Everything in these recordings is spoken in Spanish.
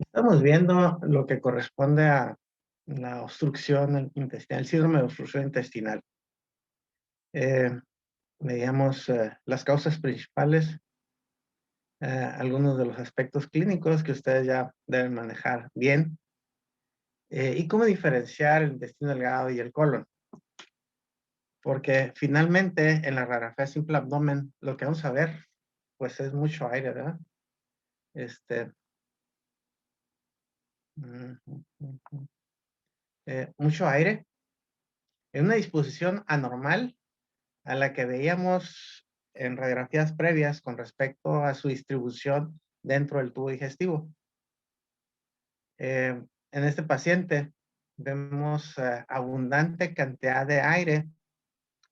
Estamos viendo lo que corresponde a la obstrucción intestinal, el síndrome de obstrucción intestinal. Eh, Veíamos las causas principales, algunos de los aspectos clínicos que ustedes ya deben manejar bien, y cómo diferenciar el intestino delgado y el colon. Porque finalmente en la radiografía simple abdomen lo que vamos a ver, pues es mucho aire, ¿verdad? Este, mm, mm, mm, mm, mucho aire en una disposición anormal a la que veíamos en radiografías previas con respecto a su distribución dentro del tubo digestivo. En este paciente vemos abundante cantidad de aire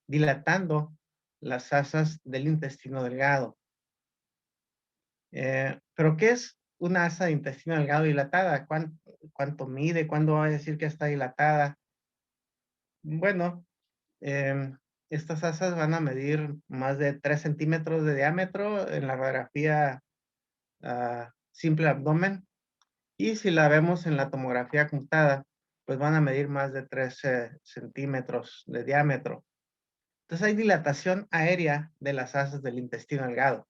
dilatando las asas del intestino delgado. ¿Pero qué es una asa de intestino delgado dilatada? ¿Cuánto mide? ¿Cuándo va a decir que está dilatada? Bueno, em, estas asas van a medir más de 3 centímetros de diámetro en la radiografía simple abdomen, y si la vemos en la tomografía computada, pues van a medir más de 13 centímetros de diámetro. Entonces hay dilatación aérea de las asas del intestino delgado.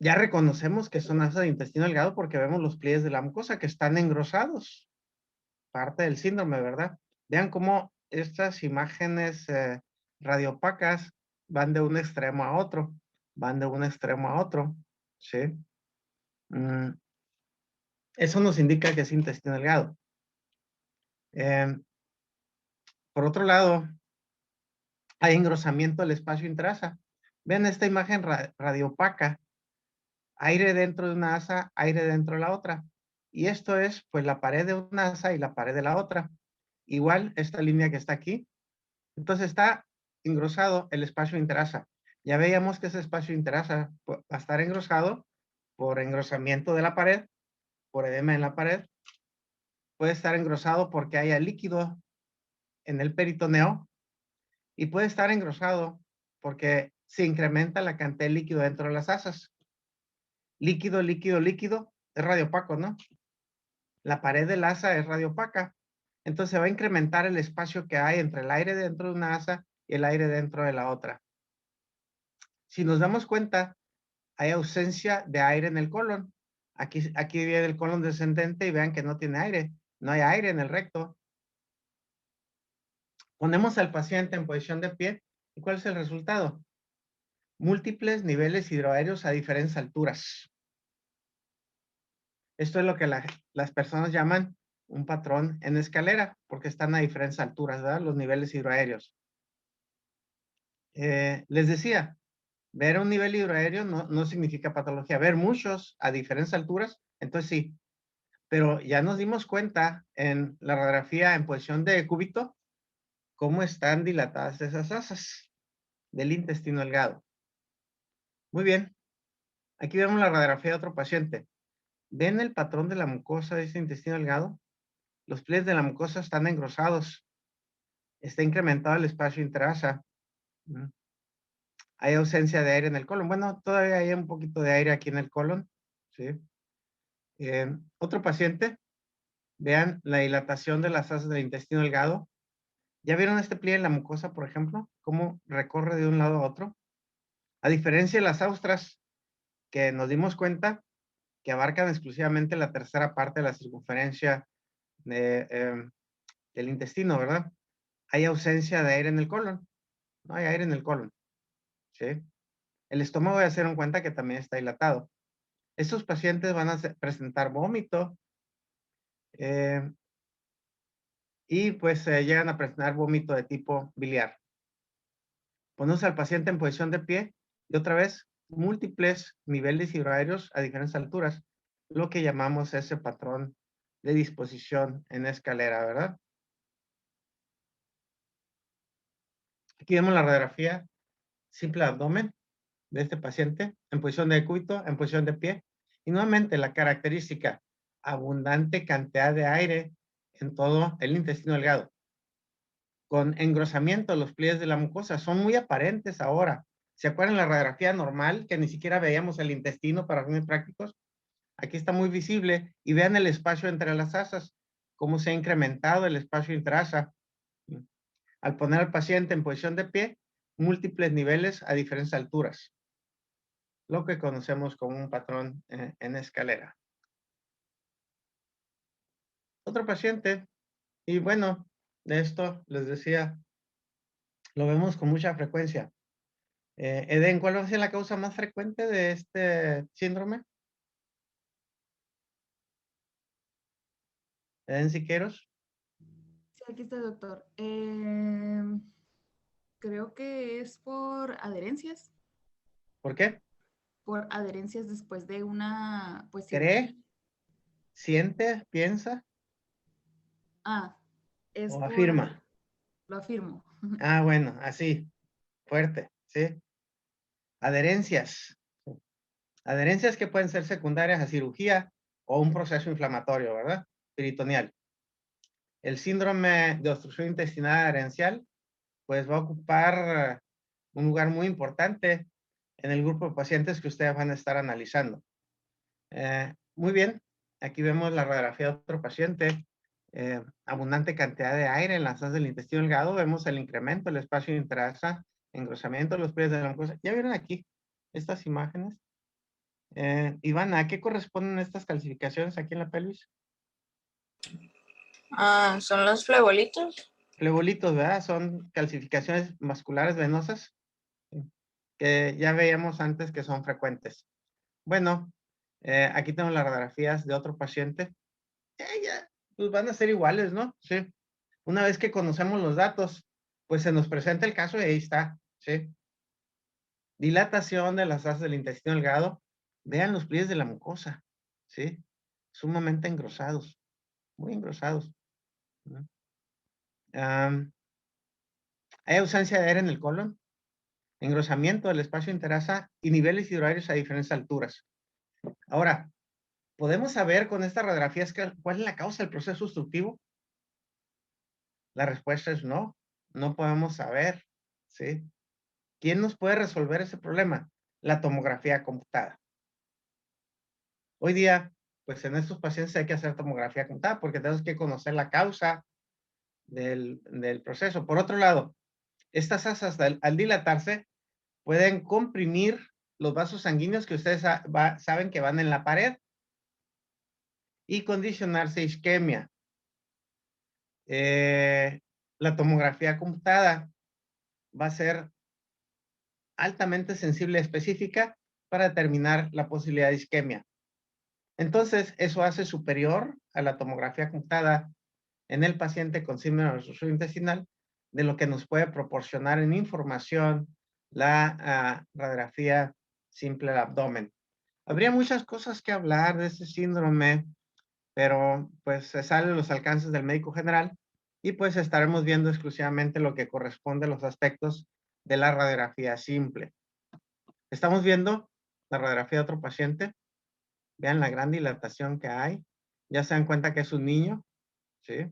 Ya reconocemos que son asas de intestino delgado porque vemos los pliegues de la mucosa que están engrosados, parte del síndrome, ¿verdad? Vean cómo estas imágenes radiopacas van de un extremo a otro, van de un extremo a otro, ¿sí? Mm, Eso nos indica que es intestino delgado. Em, por otro lado, hay engrosamiento del espacio intrasa. Ven esta imagen radiopaca, aire dentro de una asa, aire dentro de la otra. Y esto es, pues, la pared de una asa y la pared de la otra. Igual, esta línea que está aquí. Entonces, está engrosado el espacio interasa. Ya veíamos que ese espacio interasa va a estar engrosado por engrosamiento de la pared, por edema en la pared. Puede estar engrosado porque haya líquido en el peritoneo, y puede estar engrosado porque se incrementa la cantidad de líquido dentro de las asas. Líquido, líquido, líquido, es radiopaco, ¿no? La pared del asa es radiopaca. Entonces se va a incrementar el espacio que hay entre el aire dentro de una asa y el aire dentro de la otra. Si nos damos cuenta, hay ausencia de aire en el colon. Aquí viene el colon descendente y vean que no tiene aire. No hay aire en el recto. Ponemos al paciente en posición de pie, ¿y cuál es el resultado? Múltiples niveles hidroaéreos a diferentes alturas. Esto es lo que las personas llaman un patrón en escalera, porque están a diferentes alturas, ¿verdad? Los niveles hidroaéreos. Les decía, ver un nivel hidroaéreo no significa patología. Ver muchos a diferentes alturas, entonces sí. Pero ya nos dimos cuenta en la radiografía en posición de cúbito cómo están dilatadas esas asas del intestino delgado. Muy bien. Aquí vemos la radiografía de otro paciente. ¿Ven el patrón de la mucosa de ese intestino delgado? Los pliegues de la mucosa están engrosados. Está incrementado el espacio intrasa. Hay ausencia de aire en el colon. Bueno, todavía hay un poquito de aire aquí en el colon. ¿Sí? Otro paciente, vean la dilatación de las asas del intestino delgado. ¿Ya vieron este pliegue en la mucosa, por ejemplo? ¿Cómo recorre de un lado a otro? A diferencia de las austras, que nos dimos cuenta que abarcan exclusivamente la tercera parte de la circunferencia del intestino, ¿verdad? Hay ausencia de aire en el colon. No hay aire en el colon. ¿Sí? El estómago ya se dieron cuenta que también está dilatado. Estos pacientes van a presentar vómito eh, y pues llegan a presentar vómito de tipo biliar. Ponemos al paciente en posición de pie y otra vez múltiples niveles hidroaéreos a diferentes alturas, lo que llamamos ese patrón de disposición en escalera, ¿verdad? Aquí vemos la radiografía simple abdomen de este paciente en posición de decúbito, en posición de pie. Y nuevamente la característica, abundante cantidad de aire en todo el intestino delgado. Con engrosamiento, los pliegues de la mucosa son muy aparentes ahora. ¿Se acuerdan la radiografía normal, que ni siquiera veíamos el intestino para fines prácticos? Aquí está muy visible y vean el espacio entre las asas, cómo se ha incrementado el espacio intrasa. Al poner al paciente en posición de pie, múltiples niveles a diferentes alturas, lo que conocemos como un patrón en escalera. Otro paciente, y bueno, de esto les decía, lo vemos con mucha frecuencia. Eden, ¿cuál va a ser la causa más frecuente de este síndrome? Eden Siqueiros. Sí, aquí está, doctor. Creo que es por adherencias. ¿Por qué? Por adherencias después de una, pues, cirugía. ¿Cree, siente, piensa Ah, es o por, afirma? lo afirmo. Ah, bueno, así, fuerte, ¿sí? Adherencias. Adherencias que pueden ser secundarias a cirugía o un proceso inflamatorio, ¿verdad? Peritoneal. El síndrome de obstrucción intestinal adherencial, pues va a ocupar un lugar muy importante en el grupo de pacientes que ustedes van a estar analizando. Muy bien, aquí vemos la radiografía de otro paciente. Abundante cantidad de aire en las asas del intestino delgado. Vemos el incremento del espacio intrasa, engrosamiento de los pliegues de la mucosa. ¿Ya vieron aquí estas imágenes? Ivana, ¿a qué corresponden estas calcificaciones aquí en la pelvis? Ah, son los flebolitos. Flebolitos, ¿verdad? Son calcificaciones vasculares venosas que ya veíamos antes que son frecuentes. Bueno, aquí tengo las radiografías de otro paciente. Ya, pues van a ser iguales, ¿no? Sí. Una vez que conocemos los datos, pues se nos presenta el caso y ahí está, ¿sí? Dilatación de las asas del intestino delgado. Vean los pliegues de la mucosa, ¿sí? Sumamente engrosados, muy engrosados, ¿no? Hay ausencia de aire en el colon, engrosamiento del espacio interasa y niveles hidroaéreos a diferentes alturas. Ahora, ¿podemos saber con estas radiografías cuál es la causa del proceso obstructivo? La respuesta es no, no podemos saber, ¿sí? ¿Quién nos puede resolver ese problema? La tomografía computada. Hoy día, pues en estos pacientes hay que hacer tomografía computada porque tenemos que conocer la causa del proceso. Por otro lado, estas asas al dilatarse pueden comprimir los vasos sanguíneos que ustedes saben que van en la pared y condicionarse isquemia. La tomografía computada va a ser altamente sensible y específica para determinar la posibilidad de isquemia. Entonces, eso hace superior a la tomografía computada en el paciente con síndrome de obstrucción intestinal de lo que nos puede proporcionar en información la radiografía simple del abdomen. Habría muchas cosas que hablar de este síndrome, pero pues se sale de los alcances del médico general y pues estaremos viendo exclusivamente lo que corresponde a los aspectos de la radiografía simple. Estamos viendo la radiografía de otro paciente. Vean la gran dilatación que hay. Ya se dan cuenta que es un niño, ¿sí?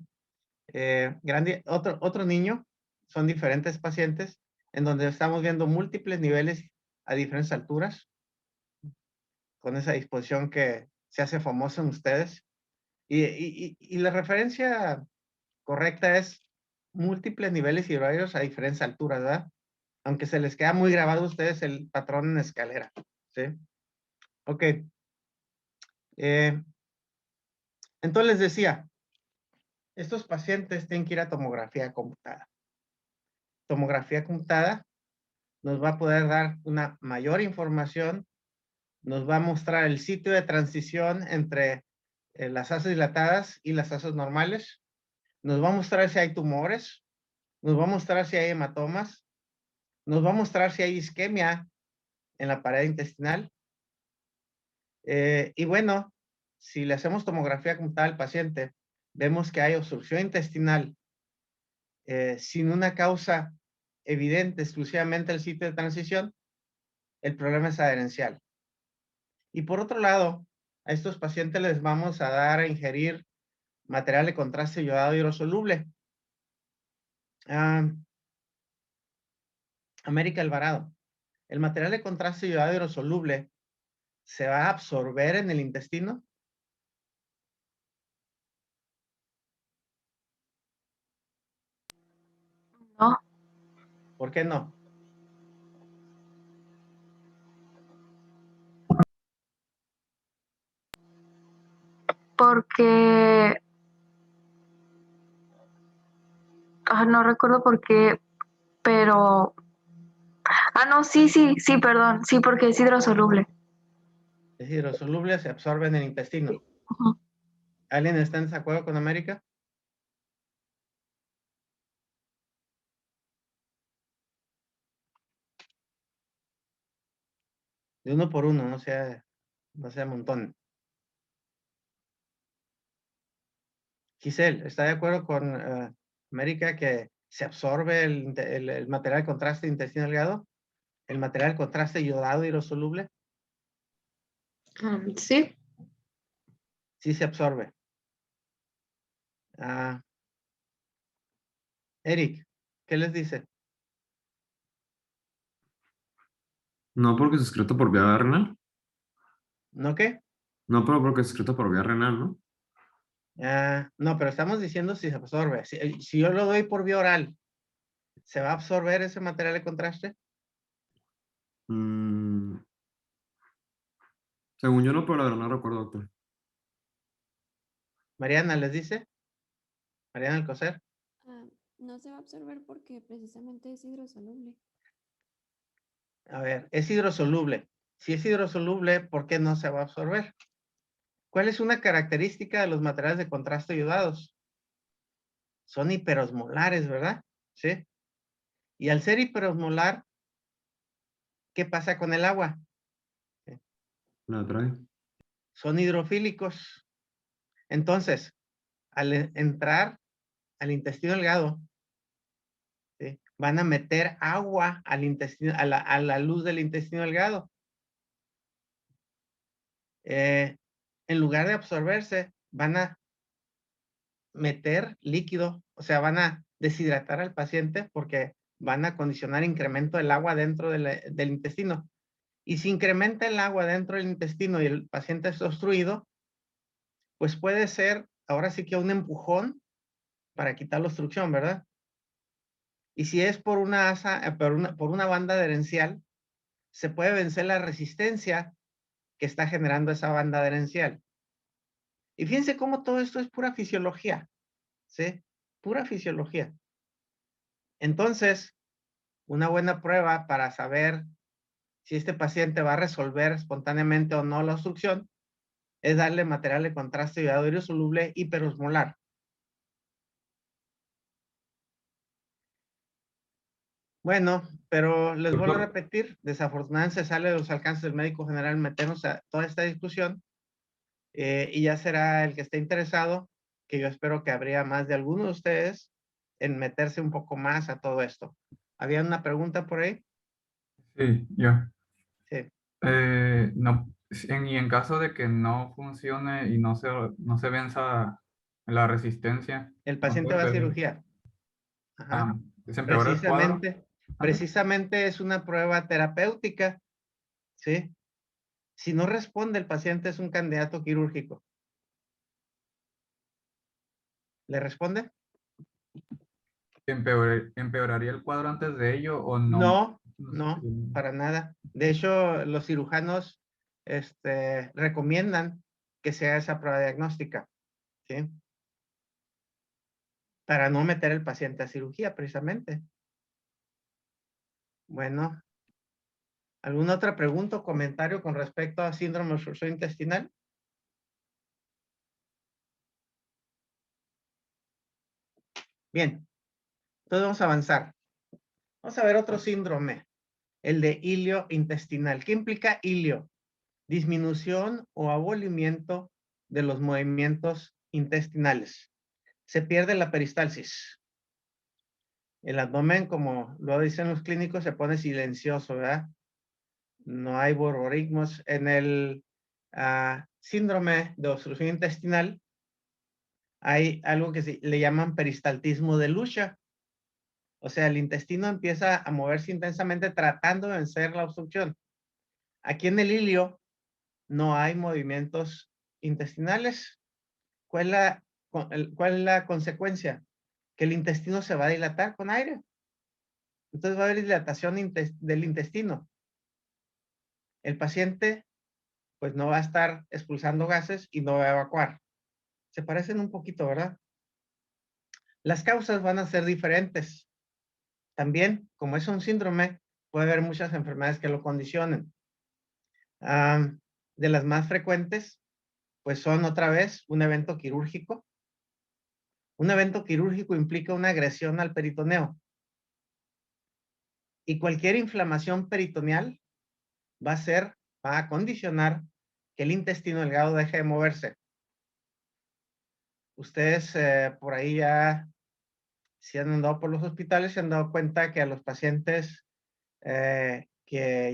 Otro niño, son diferentes pacientes en donde estamos viendo múltiples niveles a diferentes alturas, con esa disposición que se hace famosa en ustedes. Y la referencia correcta es múltiples niveles hidroaéreos a diferentes alturas, ¿verdad? Aunque se les queda muy grabado a ustedes el patrón en escalera, ¿sí? Ok. Entonces les decía, estos pacientes tienen que ir a tomografía computada. Tomografía computada nos va a poder dar una mayor información, nos va a mostrar el sitio de transición entre las asas dilatadas y las asas normales, nos va a mostrar si hay tumores, nos va a mostrar si hay hematomas, nos va a mostrar si hay isquemia en la pared intestinal. Y bueno, si le hacemos tomografía computada al paciente, vemos que hay obstrucción intestinal sin una causa evidente, exclusivamente el sitio de transición, el problema es adherencial. Y por otro lado, a estos pacientes les vamos a dar a ingerir material de contraste yodado hidrosoluble. América Alvarado, ¿El material de contraste iodado hidrosoluble se va a absorber en el intestino? No, ¿Por qué no? porque no recuerdo por qué, pero no, sí, perdón, sí, porque es hidrosoluble. Es hidrosoluble, se absorbe en el intestino. Ujú. ¿Alguien está en desacuerdo con América? De uno por uno, no sea montón. Giselle, ¿está de acuerdo con América que se absorbe el material de contraste intestino delgado? ¿El material de contraste iodado hidrosoluble? Sí. Sí se absorbe. Ah, Eric, ¿qué les dice? No porque es excreto por vía renal. ¿No qué? No, pero porque es excreto por vía renal, ¿no? No, pero estamos diciendo si se absorbe. Si yo lo doy por vía oral, ¿se va a absorber ese material de contraste? Mm, según yo no, pero la verdad no recuerdo, doctor. Mariana, ¿les dice? Mariana Alcocer. No se va a absorber porque precisamente es hidrosoluble. A ver, es hidrosoluble. Si es hidrosoluble, ¿por qué no se va a absorber? ¿Cuál es una característica de los materiales de contraste iodados? Son hiperosmolares, ¿verdad? Sí. Y al ser hiperosmolar, ¿qué pasa con el agua? La trae. Son hidrofílicos. Entonces, al entrar al intestino delgado, ¿sí?, van a meter agua al intestino, a la luz del intestino delgado. En lugar de absorberse, van a meter líquido, o sea, van a deshidratar al paciente porque van a condicionar incremento del agua dentro del intestino. Y si incrementa el agua dentro del intestino y el paciente es obstruido, pues puede ser ahora sí que un empujón para quitar la obstrucción, ¿verdad? Y si es por una asa, por una banda adherencial, se puede vencer la resistencia que está generando esa banda adherencial. Y fíjense cómo todo esto es pura fisiología, ¿sí? Pura fisiología. Entonces, una buena prueba para saber si este paciente va a resolver espontáneamente o no la obstrucción es darle material de contraste iodado hidrosoluble hiperosmolar. Bueno, pero les vuelvo a Doctor, repetir, desafortunadamente se sale de los alcances del médico general meternos a toda esta discusión, y ya será el que esté interesado, que yo espero que habría más de alguno de ustedes en meterse un poco más a todo esto. ¿Había una pregunta por ahí? Sí, yo. Sí. No, y en caso de que no funcione y no se venza la resistencia, El ¿no paciente puede va a pedir? cirugía. Ajá. ¿Se empeora el cuadro? Precisamente es una prueba terapéutica, ¿sí? Si no responde, el paciente es un candidato quirúrgico. ¿Le responde? ¿Empeoraría el cuadro antes de ello o no? No, no, para nada. De hecho, los cirujanos recomiendan que sea esa prueba diagnóstica, ¿sí? Para no meter al paciente a cirugía, precisamente. Bueno, ¿alguna otra pregunta o comentario con respecto a síndrome de obstrucción intestinal? Bien, entonces vamos a avanzar. Vamos a ver otro síndrome, el de hilio intestinal. ¿Qué implica hilio? Disminución o abolimiento de los movimientos intestinales. Se pierde la peristalsis. El abdomen, como lo dicen los clínicos, se pone silencioso, ¿verdad? No hay borborismos. En el síndrome de obstrucción intestinal hay algo que le llaman peristaltismo de Lucia. O sea, el intestino empieza a moverse intensamente tratando de vencer la obstrucción. Aquí en el ilio no hay movimientos intestinales. ¿Cuál es la consecuencia? Que el intestino se va a dilatar con aire. Entonces va a haber dilatación del intestino. El paciente pues no va a estar expulsando gases y no va a evacuar. Se parecen un poquito, ¿verdad? Las causas van a ser diferentes. También, como es un síndrome, puede haber muchas enfermedades que lo condicionen. De las más frecuentes, pues son otra vez un evento quirúrgico. Un evento quirúrgico implica una agresión al peritoneo. Y cualquier inflamación peritoneal va a condicionar que el intestino delgado deje de moverse. Ustedes por ahí ya, si han andado por los hospitales, se han dado cuenta que a los pacientes que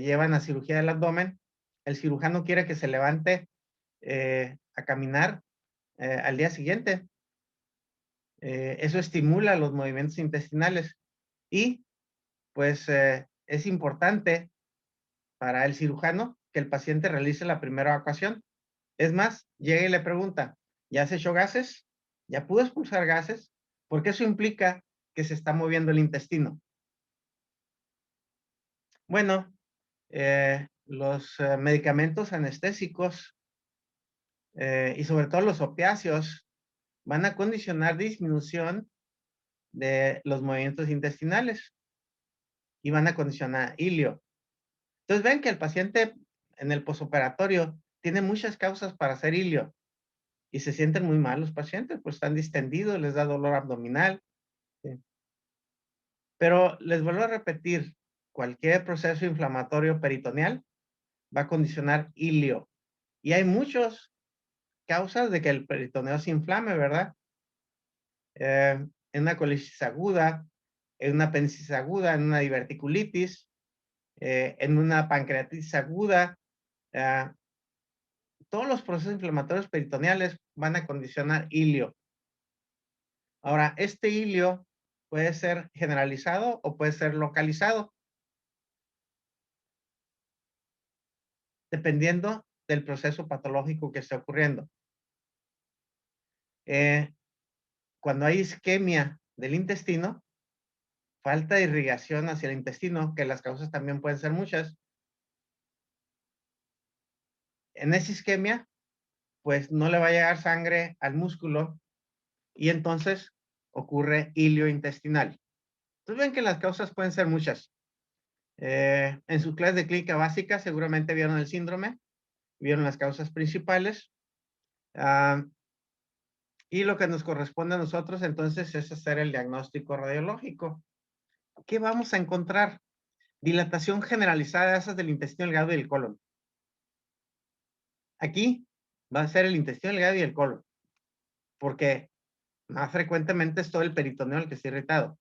llevan a cirugía del abdomen, el cirujano quiere que se levante a caminar al día siguiente. Eso estimula los movimientos intestinales y pues es importante para el cirujano que el paciente realice la primera evacuación. Es más, llega y le pregunta, ¿ya se echó gases? ¿Ya pudo expulsar gases? Porque eso implica que se está moviendo el intestino. Bueno, los medicamentos anestésicos y sobre todo los opiáceos van a condicionar disminución de los movimientos intestinales y van a condicionar ilio. Entonces ven que el paciente en el posoperatorio tiene muchas causas para hacer ilio y se sienten muy mal los pacientes, pues están distendidos, les da dolor abdominal. ¿Sí? Pero les vuelvo a repetir, cualquier proceso inflamatorio peritoneal va a condicionar ilio. Y hay muchas causas de que el peritoneo se inflame, ¿verdad? En una colitis aguda, en una apendicitis aguda, en una diverticulitis, en una pancreatitis aguda. Todos los procesos inflamatorios peritoneales van a condicionar ilio. Ahora, este ilio puede ser generalizado o puede ser localizado, dependiendo del proceso patológico que esté ocurriendo. Cuando hay isquemia del intestino, falta de irrigación hacia el intestino, que las causas también pueden ser muchas. En esa isquemia, pues no le va a llegar sangre al músculo y entonces ocurre ilio intestinal. Entonces ven que las causas pueden ser muchas. En su clase de clínica básica seguramente vieron el síndrome, vieron las causas principales. Y lo que nos corresponde a nosotros entonces es hacer el diagnóstico radiológico. ¿Qué vamos a encontrar? Dilatación generalizada de esas del intestino delgado y del colon. Aquí va a ser el intestino delgado y el colon, porque más frecuentemente es todo el peritoneo el que está irritado.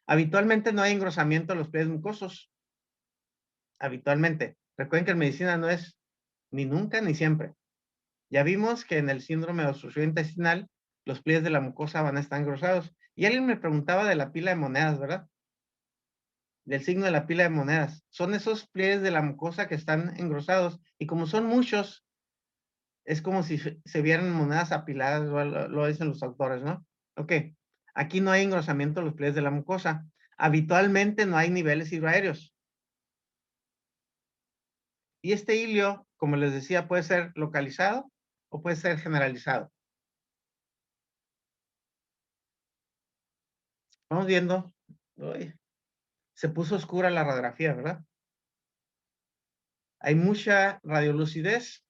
Habitualmente no hay engrosamiento de los pliegues mucosos. Habitualmente. Recuerden que en medicina no es ni nunca ni siempre. Ya vimos que en el síndrome de obstrucción intestinal los pliegues de la mucosa van a estar engrosados. Y alguien me preguntaba de la pila de monedas, ¿verdad? Del signo de la pila de monedas. Son esos pliegues de la mucosa que están engrosados. Y como son muchos, es como si se vieran monedas apiladas, lo dicen los autores, ¿no? Ok, aquí no hay engrosamiento de los pliegues de la mucosa. Habitualmente no hay niveles hidroaéreos. Y este ilio, como les decía, puede ser localizado o puede ser generalizado. Vamos viendo. Uy, se puso oscura la radiografía, ¿verdad? Hay mucha radiolucidez.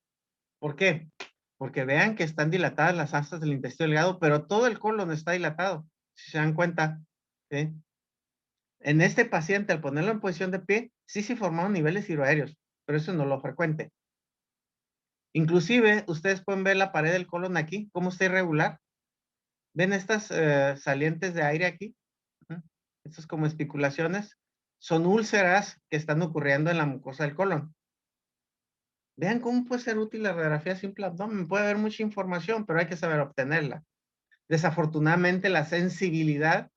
¿Por qué? Porque vean que están dilatadas las astas del intestino delgado, pero todo el colon está dilatado, si se dan cuenta. ¿Sí? En este paciente, al ponerlo en posición de pie, sí se formaron niveles hidroaéreos, pero eso no es lo frecuente. Inclusive, ustedes pueden ver la pared del colon aquí, cómo está irregular. ¿Ven estas salientes de aire aquí? Estas como especulaciones. Son úlceras que están ocurriendo en la mucosa del colon. Vean cómo puede ser útil la radiografía simple abdomen. Puede haber mucha información, pero hay que saber obtenerla. Desafortunadamente, la sensibilidad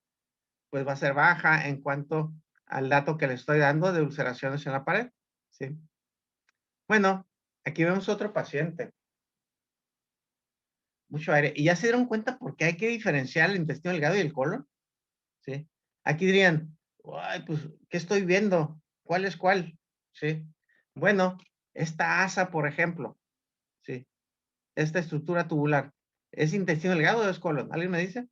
pues va a ser baja en cuanto al dato que le estoy dando de ulceraciones en la pared, ¿sí? Bueno, aquí vemos otro paciente. Mucho aire. ¿Y ya se dieron cuenta por qué hay que diferenciar el intestino delgado y el colon? ¿Sí? Aquí dirían, ay, pues, ¿qué estoy viendo? ¿Cuál es cuál? ¿Sí? Bueno, esta asa, por ejemplo, ¿sí? Esta estructura tubular, ¿es intestino delgado o es colon? ¿Alguien me dice?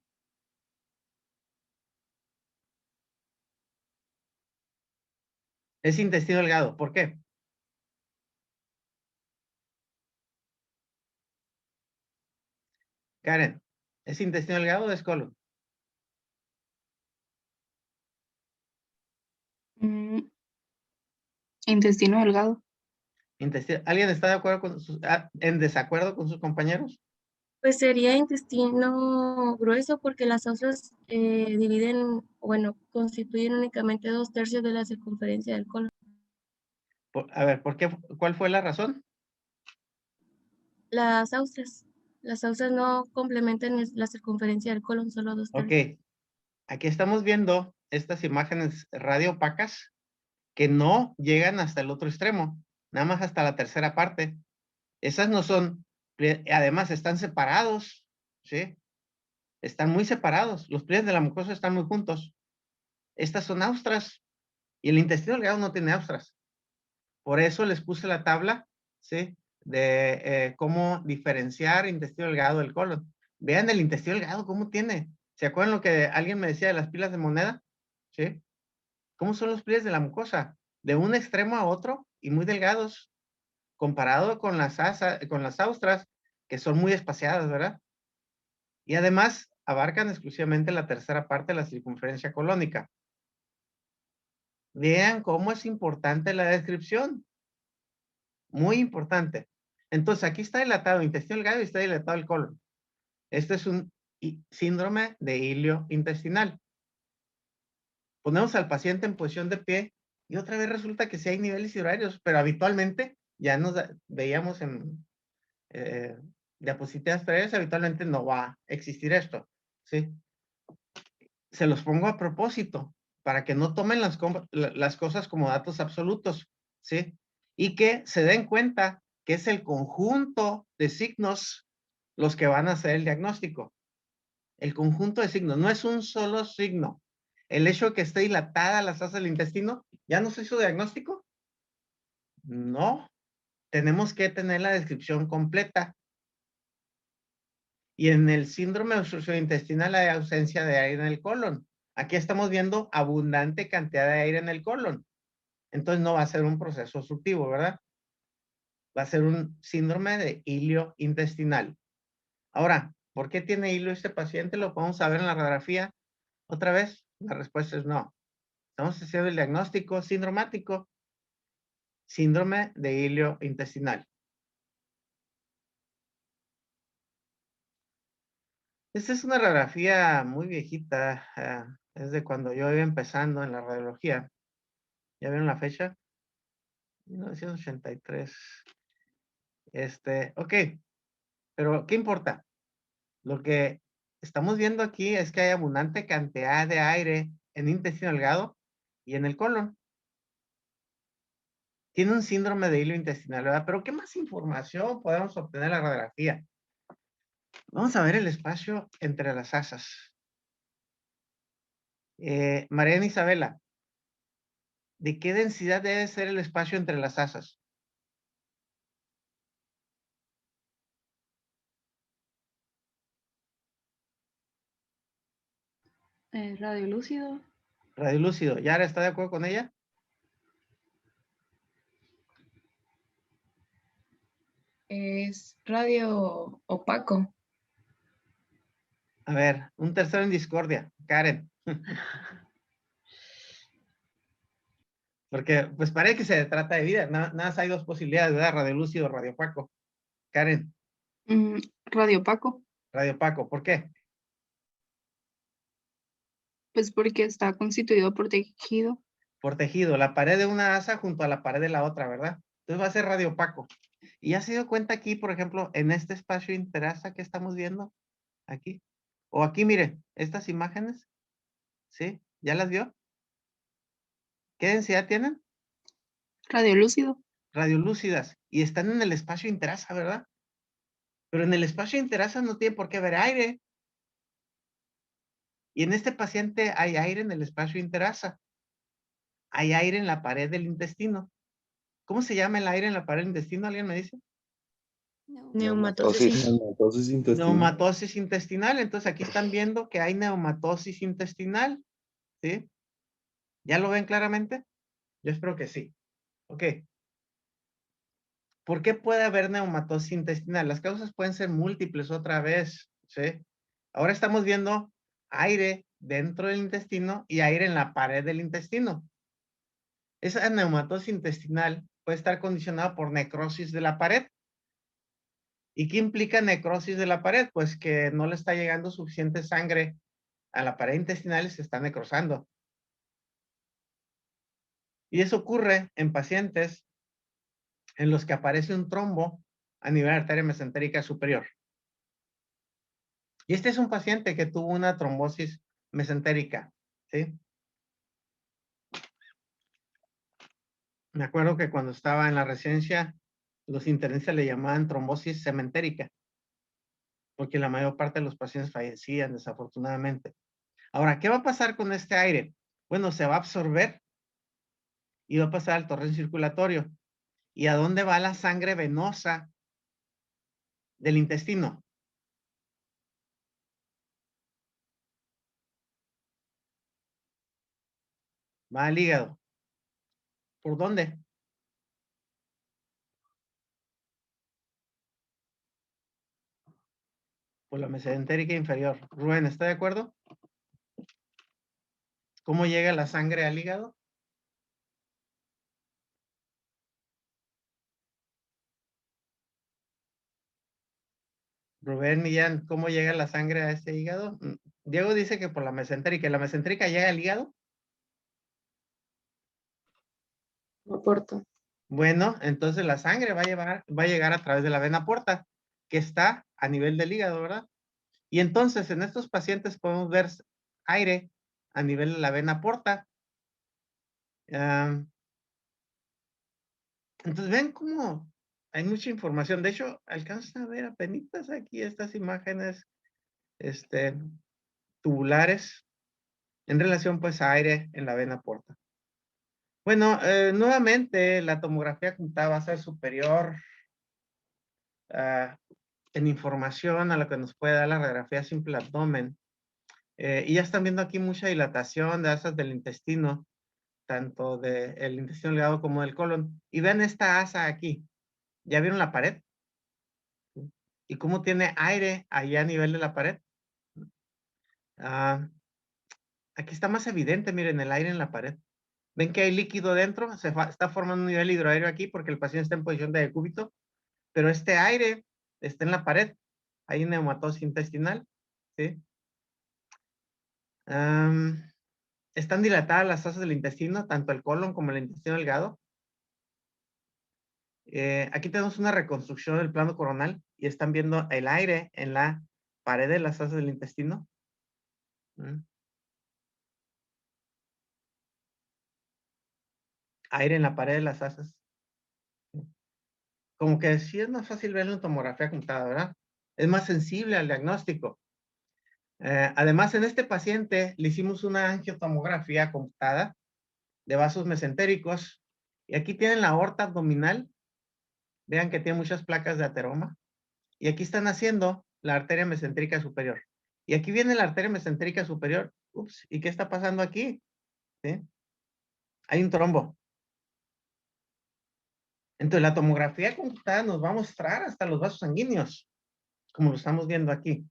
Es intestino delgado. ¿Por qué? Karen, ¿es intestino delgado o es colon? Intestino delgado. ¿Alguien está de acuerdo con en desacuerdo con sus compañeros? Pues sería intestino grueso porque las ostras constituyen únicamente 2/3 de la circunferencia del colon. A ver, ¿por qué? ¿Cuál fue la razón? Las ostras no complementan la circunferencia del colon, solo 2/3. Ok, aquí estamos viendo estas imágenes radiopacas que no llegan hasta el otro extremo, nada más hasta la tercera parte. Esas no son, además están separados, ¿sí? Están muy separados. Los pliegues de la mucosa están muy juntos. Estas son austras y el intestino delgado no tiene austras. Por eso les puse la tabla, ¿sí? De cómo diferenciar intestino delgado del colon. Vean el intestino delgado, ¿cómo tiene? ¿Se acuerdan lo que alguien me decía de las pilas de moneda? ¿Sí? ¿Cómo son los pliegues de la mucosa? De un extremo a otro y muy delgados, comparado con las austras, que son muy espaciadas, ¿verdad? Y además abarcan exclusivamente la tercera parte de la circunferencia colónica. Vean cómo es importante la descripción. Muy importante. Entonces, aquí está dilatado el intestino delgado y está dilatado el colon. Este es un síndrome de hilio intestinal. Ponemos al paciente en posición de pie y otra vez resulta que sí hay niveles hidrorarios, pero habitualmente ya nos veíamos en diapositivas previas, habitualmente no va a existir esto, ¿sí? Se los pongo a propósito para que no tomen las cosas como datos absolutos, ¿sí? Y que se den cuenta que es el conjunto de signos los que van a hacer el diagnóstico. El conjunto de signos, no es un solo signo. El hecho de que esté dilatada las asas del intestino, ¿ya no se hizo diagnóstico? No. Tenemos que tener la descripción completa. Y en el síndrome de obstrucción intestinal hay ausencia de aire en el colon. Aquí estamos viendo abundante cantidad de aire en el colon. Entonces no va a ser un proceso obstructivo, ¿verdad? Va a ser un síndrome de hilio intestinal. Ahora, ¿por qué tiene hilio este paciente? Lo podemos saber en la radiografía. Otra vez, la respuesta es no. Estamos haciendo el diagnóstico sindromático. Síndrome de hilio intestinal. Esta es una radiografía muy viejita. Es de cuando yo iba empezando en la radiología. ¿Ya vieron la fecha? 1983. Ok. Pero, ¿qué importa? Lo que estamos viendo aquí es que hay abundante cantidad de aire en el intestino delgado y en el colon. Tiene un síndrome de hilo intestinal, ¿verdad? Pero, ¿qué más información podemos obtener en la radiografía? Vamos a ver el espacio entre las asas. Mariana Isabela, ¿de qué densidad debe ser el espacio entre las asas? Radiolúcido. Radiolúcido. ¿Yara está de acuerdo con ella? Es radio opaco. A ver, un tercero en discordia. Karen. Porque, pues parece que se trata de vida. Nada más hay dos posibilidades, ¿verdad? Radiolúcido o radiopaco. Karen, Radio opaco. radiopaco. ¿Por qué? Pues porque está constituido por tejido. Por tejido. La pared de una asa junto a la pared de la otra, ¿verdad? Entonces va a ser radiopaco. Y ya se dio cuenta aquí, por ejemplo, en este espacio interasa que estamos viendo. Aquí. O aquí, mire, estas imágenes. ¿Sí? ¿Ya las vio? ¿Qué densidad tienen? Radiolúcido. Radiolúcidas. Y están en el espacio interasa, ¿verdad? Pero en el espacio interasa no tiene por qué haber aire. Y en este paciente hay aire en el espacio interasa. Hay aire en la pared del intestino. ¿Cómo se llama el aire en la pared del intestino? ¿Alguien me dice? No. Neumatosis. Neumatosis intestinal. Neumatosis intestinal. Entonces aquí están viendo que hay neumatosis intestinal. ¿Sí? ¿Ya lo ven claramente? Yo espero que sí. Ok. ¿Por qué puede haber neumatosis intestinal? Las causas pueden ser múltiples otra vez. ¿Sí? Ahora estamos viendo aire dentro del intestino y aire en la pared del intestino. Esa neumatosis intestinal puede estar condicionada por necrosis de la pared. ¿Y qué implica necrosis de la pared? Pues que no le está llegando suficiente sangre a la pared intestinal y se está necrosando. Y eso ocurre en pacientes en los que aparece un trombo a nivel de arteria mesentérica superior. Y este es un paciente que tuvo una trombosis mesentérica, ¿sí? Me acuerdo que cuando estaba en la residencia, los internistas le llamaban trombosis cementérica, porque la mayor parte de los pacientes fallecían desafortunadamente. Ahora, ¿qué va a pasar con este aire? Bueno, se va a absorber y va a pasar al torrente circulatorio. ¿Y a dónde va la sangre venosa del intestino? Va al hígado. ¿Por dónde? Por la mesentérica inferior. Rubén, ¿está de acuerdo? ¿Cómo llega la sangre al hígado? Rubén, Millán, ¿cómo llega la sangre a ese hígado? Diego dice que por la mesentérica. ¿La mesentérica llega al hígado? Aporta. Bueno, entonces la sangre va a llegar a través de la vena porta, que está a nivel del hígado, ¿verdad? Y entonces en estos pacientes podemos ver aire a nivel de la vena porta. Entonces ven cómo hay mucha información. De hecho, alcanzan a ver apenas aquí estas imágenes tubulares en relación pues a aire en la vena porta. Bueno, nuevamente la tomografía computada va a ser superior en información a lo que nos puede dar la radiografía simple abdomen. Y ya están viendo aquí mucha dilatación de asas del intestino, tanto del intestino delgado como del colon. Y vean esta asa aquí. ¿Ya vieron la pared? ¿Y cómo tiene aire allá a nivel de la pared? Aquí está más evidente, miren, el aire en la pared. ¿Ven que hay líquido dentro? Está formando un nivel hidroaéreo aquí porque el paciente está en posición de decúbito, pero este aire está en la pared. Hay neumatosis intestinal, ¿sí? Están dilatadas las asas del intestino, tanto el colon como el intestino delgado. Aquí tenemos una reconstrucción del plano coronal y están viendo el aire en la pared de las asas del intestino. Aire en la pared de las asas. Como que sí es más fácil verlo en tomografía computada, ¿verdad? Es más sensible al diagnóstico. Además, en este paciente le hicimos una angiotomografía computada de vasos mesentéricos. Y aquí tienen la aorta abdominal. Vean que tiene muchas placas de ateroma. Y aquí están haciendo la arteria mesentérica superior. Y aquí viene la arteria mesentérica superior. Ups, ¿y qué está pasando aquí? ¿Sí? Hay un trombo. Entonces, la tomografía computada nos va a mostrar hasta los vasos sanguíneos, como lo estamos viendo aquí.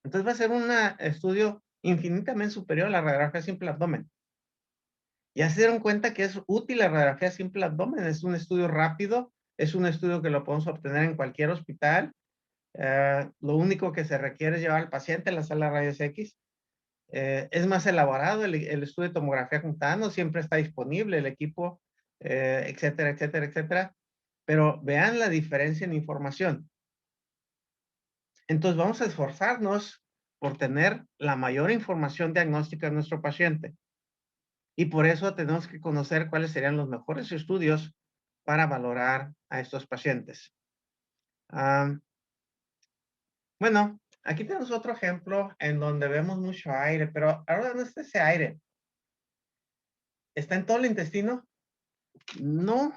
Entonces, va a ser un estudio infinitamente superior a la radiografía simple abdomen. Ya se dieron cuenta que es útil la radiografía simple abdomen. Es un estudio rápido, es un estudio que lo podemos obtener en cualquier hospital. Lo único que se requiere es llevar al paciente a la sala de rayos X. Es más elaborado el estudio de tomografía computada, no siempre está disponible el equipo, etcétera, etcétera, etcétera. Pero vean la diferencia en información. Entonces vamos a esforzarnos por tener la mayor información diagnóstica de nuestro paciente. Y por eso tenemos que conocer cuáles serían los mejores estudios para valorar a estos pacientes. Bueno, aquí tenemos otro ejemplo en donde vemos mucho aire, pero ahora ¿dónde está ese aire? ¿Está en todo el intestino? No,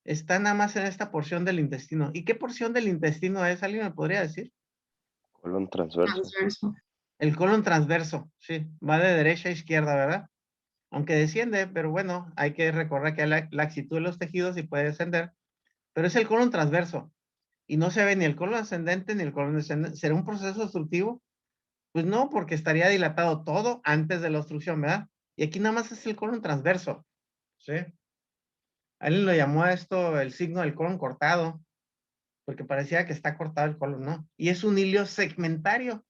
está nada más en esta porción del intestino. ¿Y qué porción del intestino es? ¿Alguien me podría decir? Colon transverso. Transverso. El colon transverso, sí, va de derecha a izquierda, ¿verdad? Aunque desciende, pero bueno, hay que recordar que hay laxitud de los tejidos y puede descender, pero es el colon transverso. Y no se ve ni el colon ascendente ni el colon descendente. ¿Será un proceso obstructivo? Pues no, porque estaría dilatado todo antes de la obstrucción, ¿verdad? Y aquí nada más es el colon transverso, ¿sí? Alguien lo llamó a esto el signo del colon cortado, porque parecía que está cortado el colon, ¿no? Y es un hilio segmentario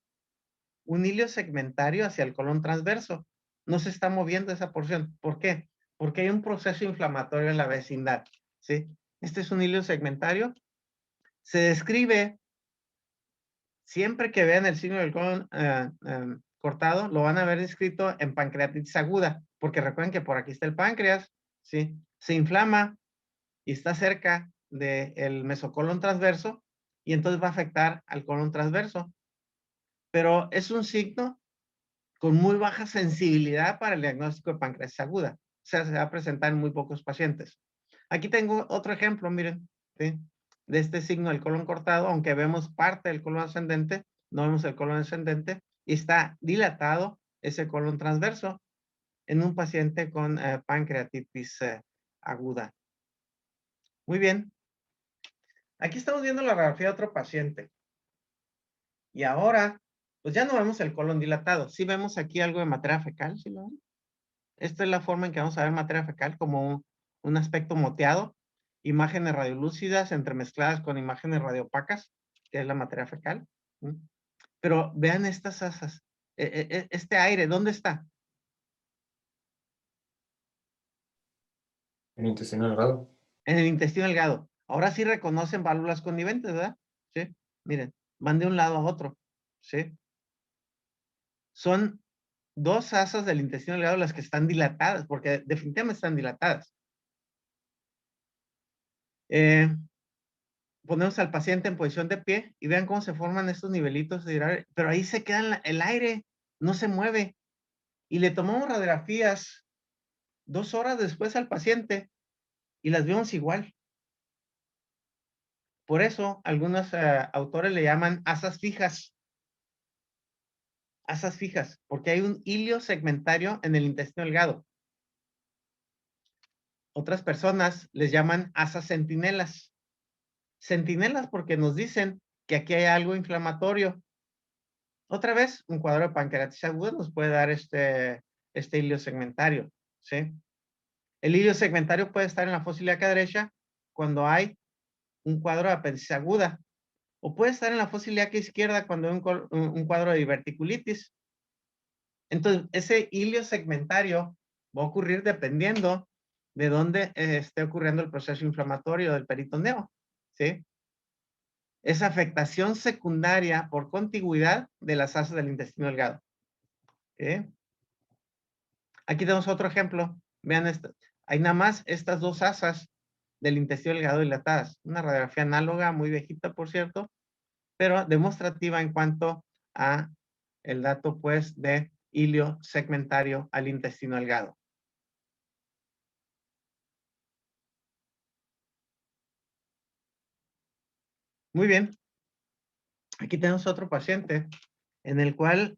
hacia el colon transverso. No se está moviendo esa porción. ¿Por qué? Porque hay un proceso inflamatorio en la vecindad, ¿sí? Este es un hilio segmentario. Se describe, siempre que vean el signo del colon cortado, lo van a ver escrito en pancreatitis aguda, porque recuerden que por aquí está el páncreas, ¿sí? Se inflama y está cerca del mesocolon transverso, y entonces va a afectar al colon transverso. Pero es un signo con muy baja sensibilidad para el diagnóstico de pancreatitis aguda. O sea, se va a presentar en muy pocos pacientes. Aquí tengo otro ejemplo, miren, ¿sí? De este signo del colon cortado, aunque vemos parte del colon ascendente, no vemos el colon ascendente, y está dilatado ese colon transverso en un paciente con pancreatitis aguda. Muy bien. Aquí estamos viendo la radiografía de otro paciente. Y ahora, pues ya no vemos el colon dilatado. Sí vemos aquí algo de materia fecal, ¿sí lo ven? Esta es la forma en que vamos a ver materia fecal, como un aspecto moteado. Imágenes radiolúcidas entremezcladas con imágenes radiopacas, que es la materia fecal. Pero vean estas asas. Este aire, ¿dónde está? En el intestino delgado. En el intestino delgado. Ahora sí reconocen válvulas conniventes, ¿verdad? Sí. Miren, van de un lado a otro. Sí. Son dos asas del intestino delgado las que están dilatadas, porque definitivamente están dilatadas. Ponemos al paciente en posición de pie y vean cómo se forman estos nivelitos de aire, pero ahí se queda el aire, no se mueve. Y le tomamos radiografías 2 horas después al paciente y las vemos igual. Por eso, algunos autores le llaman asas fijas. Asas fijas, porque hay un hilio segmentario en el intestino delgado. Otras personas les llaman asas centinelas. Centinelas porque nos dicen que aquí hay algo inflamatorio. Otra vez, un cuadro de pancreatitis aguda nos puede dar este hilio segmentario, ¿sí? El hilio segmentario puede estar en la fosa ilíaca derecha cuando hay un cuadro de apendicitis aguda, o puede estar en la fosa ilíaca izquierda cuando hay un cuadro de diverticulitis. Entonces, ese hilio segmentario va a ocurrir dependiendo de dónde esté ocurriendo el proceso inflamatorio del peritoneo, ¿sí? Es afectación secundaria por contigüidad de las asas del intestino delgado. ¿Sí? Aquí tenemos otro ejemplo. Vean esto. Hay nada más estas dos asas del intestino delgado dilatadas. Una radiografía análoga, muy viejita, por cierto, pero demostrativa en cuanto a el dato, pues, de hilio segmentario al intestino delgado. Muy bien. Aquí tenemos otro paciente en el cual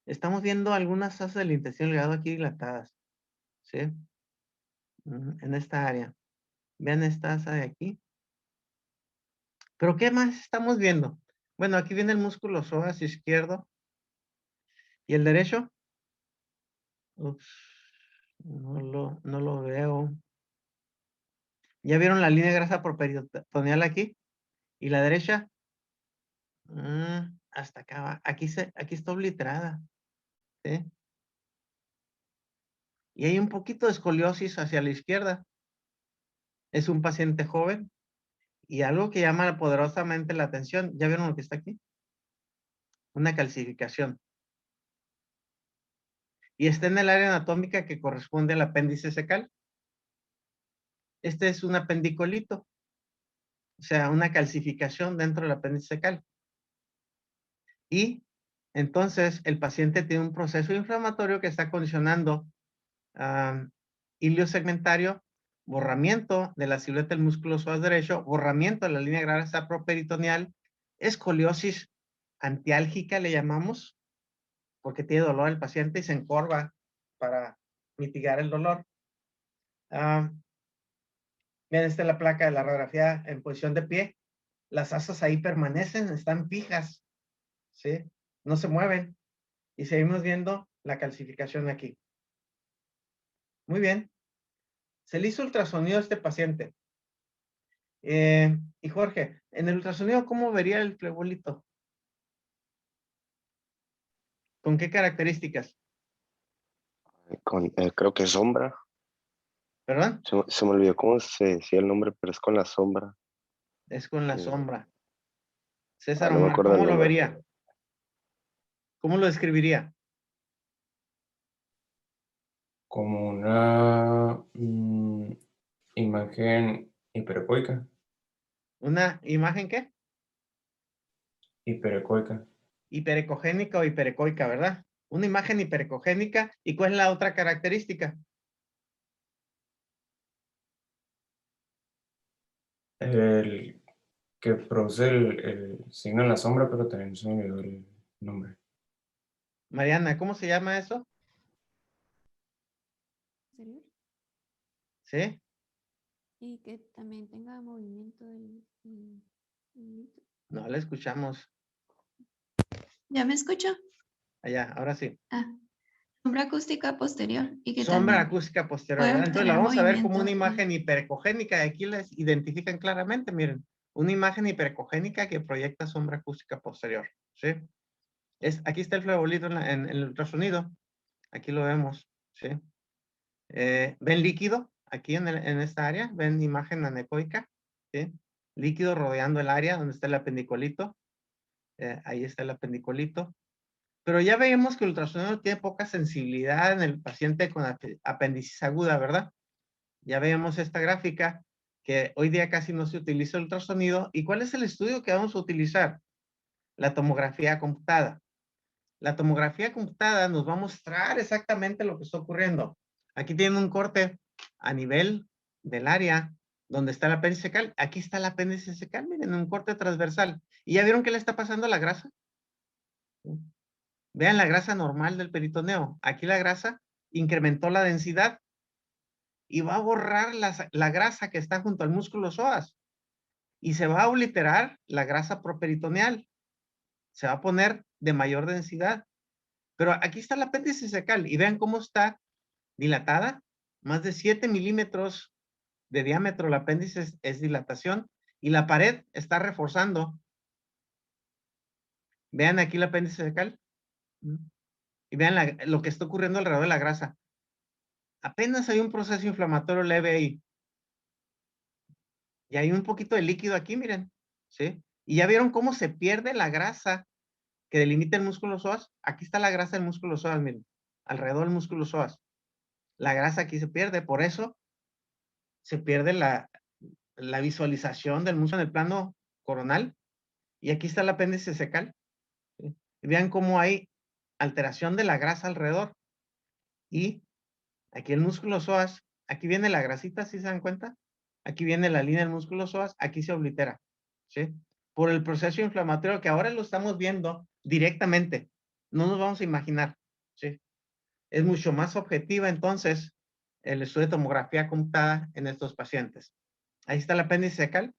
estamos viendo algunas asas del intestino delgado aquí dilatadas. ¿Sí? En esta área. Vean esta asa de aquí. ¿Pero qué más estamos viendo? Bueno, aquí viene el músculo psoas izquierdo. ¿Y el derecho? Ups, no lo veo. ¿Ya vieron la línea de grasa peritoneal aquí? ¿Y la derecha? Hasta acá va. Aquí está obliterada. ¿Sí? Y hay un poquito de escoliosis hacia la izquierda. Es un paciente joven. Y algo que llama poderosamente la atención. ¿Ya vieron lo que está aquí? Una calcificación. y está en el área anatómica que corresponde al apéndice secal. Este es un apendicolito, o sea, una calcificación dentro del apéndice secal. Y entonces el paciente tiene un proceso inflamatorio que está condicionando hilio segmentario, borramiento de la silueta del músculo psoas derecho, borramiento de la línea grasa properitoneal, escoliosis antiálgica le llamamos, porque tiene dolor el paciente y se encorva para mitigar el dolor. Vean, esta es la placa de la radiografía en posición de pie. Las asas ahí permanecen, están fijas, ¿sí? No se mueven. Y seguimos viendo la calcificación aquí. Muy bien. Se le hizo ultrasonido a este paciente. Y Jorge, en el ultrasonido, ¿cómo vería el flebolito? ¿Con qué características? Creo que sombra. ¿Perdón? Se me olvidó cómo se decía el nombre, pero es con la sombra. Es con la Eh, sombra. César no me Omar, acuerdo ¿cómo el lo nombre. vería? ¿Cómo lo describiría? Como una imagen hiperecoica. ¿Una imagen qué? Hiperecoica. Hiperecogénica o hiperecoica, ¿verdad? Una imagen hiperecogénica. ¿Y cuál es la otra característica? El que produce el signo en la sombra, pero también se me olvidó el nombre. Mariana, ¿cómo se llama eso? Exterior. ¿Sí? Y que también tenga movimiento del hilito. No, la escuchamos. ¿Ya me escucho? Allá, ahora sí. Sombra acústica posterior. Y que Sombra también acústica posterior, puede ¿verdad? Entonces la obtener vamos a ver como una movimiento. imagen hiperecogénica. Y aquí les identifican claramente, miren. Una imagen hiperecogénica que proyecta sombra acústica posterior. ¿Sí? Aquí está el flebolito en el ultrasonido. Aquí lo vemos. ¿Sí? ¿Ven líquido? Aquí en esta área. ¿Ven imagen anecoica? ¿Sí? Líquido rodeando el área donde está el apendicolito. Ahí está el apendicolito. Pero ya vemos que el ultrasonido tiene poca sensibilidad en el paciente con apendicitis aguda, ¿verdad? Ya vemos esta gráfica que hoy día casi no se utiliza el ultrasonido. ¿Y cuál es el estudio que vamos a utilizar? La tomografía computada. La tomografía computada nos va a mostrar exactamente lo que está ocurriendo. Aquí tienen un corte a nivel del área donde está el apéndice secal. Aquí está el apéndice secal, miren, un corte transversal. ¿Y ya vieron qué le está pasando a la grasa? Vean la grasa normal del peritoneo. Aquí la grasa incrementó la densidad y va a borrar la grasa que está junto al músculo psoas y se va a obliterar la grasa properitoneal. Se va a poner de mayor densidad. Pero aquí está el apéndice secal y vean cómo está dilatada. Más de 7 milímetros de diámetro el apéndice es dilatación y la pared está reforzando. Vean aquí el apéndice secal. Y vean lo que está ocurriendo alrededor de la grasa. Apenas hay un proceso inflamatorio leve ahí. Y hay un poquito de líquido aquí, miren. ¿Sí? Y ya vieron cómo se pierde la grasa que delimita el músculo psoas. Aquí está la grasa del músculo psoas, miren. Alrededor del músculo psoas. La grasa aquí se pierde. Por eso se pierde la visualización del músculo en el plano coronal. Y aquí está el apéndice secal. ¿Sí? Y vean cómo hay alteración de la grasa alrededor. Y aquí el músculo psoas, aquí viene la grasita, ¿sí se dan cuenta? Aquí viene la línea del músculo psoas, aquí se oblitera, ¿sí? Por el proceso inflamatorio que ahora lo estamos viendo directamente. No nos vamos a imaginar, ¿sí? Es mucho más objetiva entonces el estudio de tomografía computada en estos pacientes. Ahí está el apéndice secal,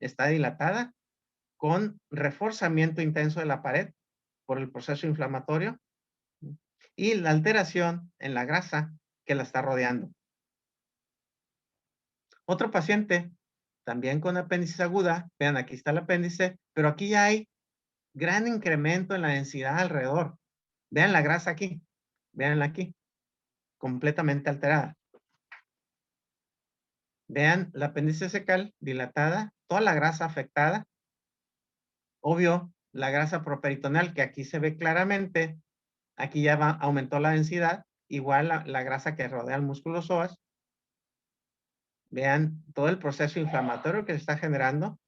está dilatada con reforzamiento intenso de la pared por el proceso inflamatorio y la alteración en la grasa que la está rodeando. Otro paciente, también con apéndice aguda, vean, aquí está el apéndice, pero aquí ya hay gran incremento en la densidad alrededor. Vean la grasa aquí, veanla aquí, completamente alterada. Vean la apéndice secal dilatada, toda la grasa afectada. Obvio, la grasa properitoneal que aquí se ve claramente Aquí ya aumentó la densidad, igual la grasa que rodea el músculo psoas. Vean todo el proceso inflamatorio que se está generando.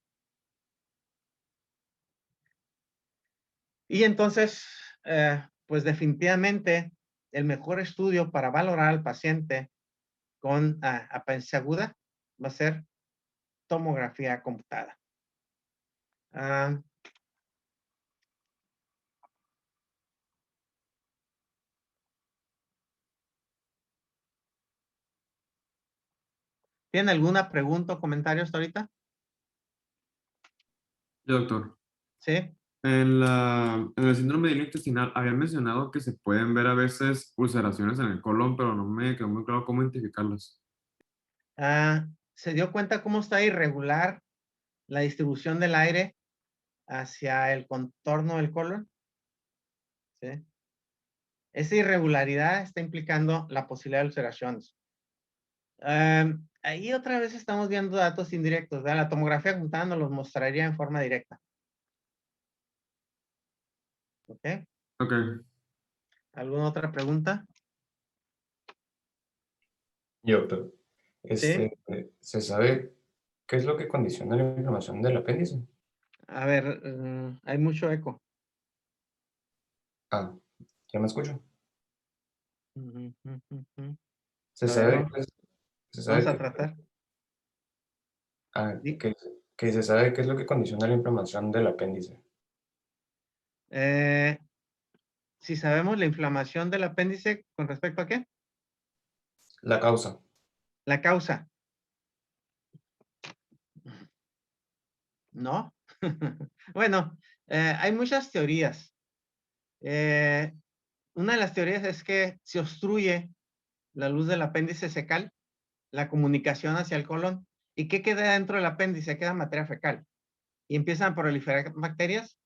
Y entonces, pues definitivamente el mejor estudio para valorar al paciente con apendicitis aguda va a ser tomografía computada. ¿Tienen alguna pregunta o comentario hasta ahorita? Sí, doctor. Sí. En el síndrome de hilo intestinal había mencionado que se pueden ver a veces ulceraciones en el colon, pero no me quedó muy claro cómo identificarlas. ¿Se dio cuenta cómo está irregular la distribución del aire hacia el contorno del colon? ¿Sí? Esa irregularidad está implicando la posibilidad de ulceraciones. Ahí otra vez estamos viendo datos indirectos, ¿verdad? La tomografía computada nos los mostraría en forma directa. ¿Ok? Ok. ¿Alguna otra pregunta? Yo, pero, Sí. ¿se sabe qué es lo que condiciona la inflamación del apéndice? A ver, hay mucho eco. Ah, ¿ya me escucho? Ujú, ujú, ujú. ¿Se A ver, sabe, se vamos sabe a tratar. Sí. que se sabe qué es lo que condiciona la inflamación del apéndice? Si sabemos la inflamación del apéndice, ¿con respecto a qué? La causa. La causa. ¿No? Bueno, hay muchas teorías. Una de las teorías es que se obstruye la luz del apéndice fecal, la comunicación hacia el colon. ¿Y qué queda dentro del apéndice? Queda materia fecal. Y empiezan a proliferar bacterias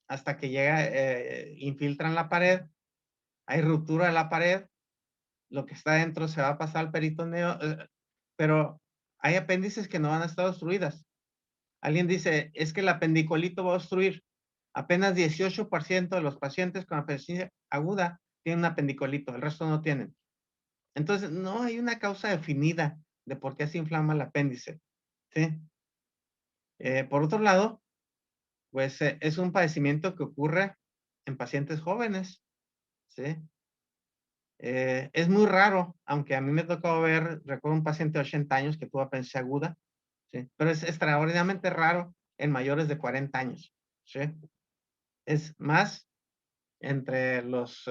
hasta que llega, infiltran la pared, hay ruptura de la pared, lo que está dentro se va a pasar al peritoneo, pero hay apéndices que no han estado obstruidas. Alguien dice, es que el apendicolito va a obstruir. Apenas 18% de los pacientes con apendicitis aguda tienen un apendicolito, el resto no tienen. Entonces, no hay una causa definida de por qué se inflama el apéndice. ¿Sí? Por otro lado, pues es un padecimiento que ocurre en pacientes jóvenes. ¿Sí? Es muy raro, aunque a mí me tocó ver, recuerdo un paciente de 80 años que tuvo apendicitis aguda, ¿sí? Pero es extraordinariamente raro en mayores de 40 años. ¿Sí? Es más entre los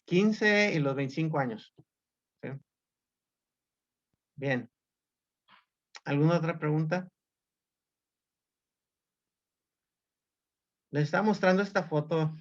15 y los 25 años. ¿Sí? Bien. ¿Alguna otra pregunta? Les estaba mostrando esta foto